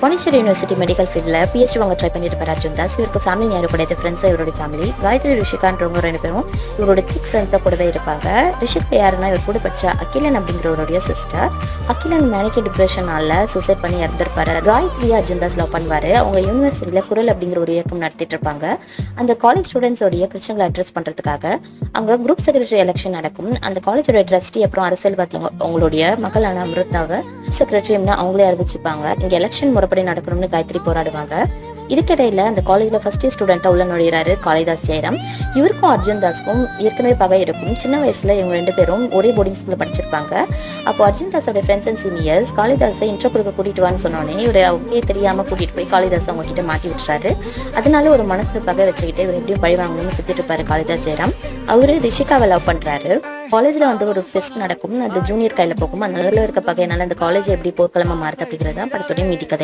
Pondicherry university medical ஃபீல்டில் PhD வாங்க try பண்ணிட்டு இருப்பார் அர்ஜுன் தாஸ். இவருக்கு ஃபேமிலி யாரும் கிடையாது, ஃப்ரெண்ட்ஸாக இவருடைய ஃபேமிலி. காயத்ரி ரிஷிகான்றவங்க 2 பேரும் இவரோட திக் ஃப்ரெண்ட்ஸாக கூடவே இருப்பாங்க. ரிஷிகா யாருன்னா இவர் கூட படிச்ச அகிலன் அப்படிங்கிறவருடைய சிஸ்டர். அகிலன் மேனிக்கு டிப்ரெஷனால சூசைட் பண்ணி இறந்துருப்பாரு. காயத்ரி அர்ஜுன் தாஸ் லவ் பண்ணுவார். அவங்க யூனிவர்சிட்டியில் குரல் அப்படிங்கிற ஒரு இயக்கம் நடத்திட்டு இருப்பாங்க. அந்த காலேஜ் ஸ்டூடெண்ட்ஸோடைய பிரச்சனைகளை அட்ரஸ் பண்ணுறதுக்காக அங்கே குரூப் செக்ரட்டரி எலெக்ஷன் நடக்கும். அந்த காலேஜோட ட்ரஸ்டி அப்புறம் அரசியல்வாதிங்க அவங்களுடைய மகளான அமிர்தாவை செக்ரட்டரின்னு அவங்களே அறிவிச்சுப்பாங்க. இங்க எலெக்ஷன் முறைப்படி நடக்கணும்னு காயத்ரி போராடுவாங்க. இதுக்கிடையில அந்த காலேஜ்ல ஃபர்ஸ்ட் இயர் ஸ்டூடெண்டா உள்ள நுழையிறாரு காளிதாஸ் ஜெயராம். இவருக்கும் அர்ஜுன் தாஸ்க்கும் ஏற்கனவே பகை இருக்கும். சின்ன வயசுல இவங்க 2 பேரும் ஒரே போர்டிங் ஸ்கூல்ல படிச்சிருப்பாங்க. அப்போ அர்ஜுன் தாஸோட ஃப்ரெண்ட்ஸ் அண்ட் சீனியர்ஸ் காளிதாஸை இன்ட்ரோ கொடுக்க கூட்டிட்டு வான்னு சொன்னோன்னே இவர் அவருக்கே தெரியாம கூட்டிட்டு போய் காளிதாஸ் அவங்க கிட்ட மாட்டி விட்டுறாரு. அதனால ஒரு மனசுல பகை வச்சுக்கிட்டு இவர் எப்படியும் பழி வாங்கணும்னு சுத்திட்டு இருப்பாரு காளிதாஸ் ஜெயராம். அவரு ரிஷிகாவை லவ் பண்றாரு. காலேஜ்ல ஒரு ஃபெஸ்ட் நடக்கும். அது ஜூனியர் கையில போகும். அந்த இருக்க பகையினால அந்த காலேஜ் எப்படி போர்க்களமா மாறுது அப்படிங்கிறது தான் படத்துடைய மீதி கதை.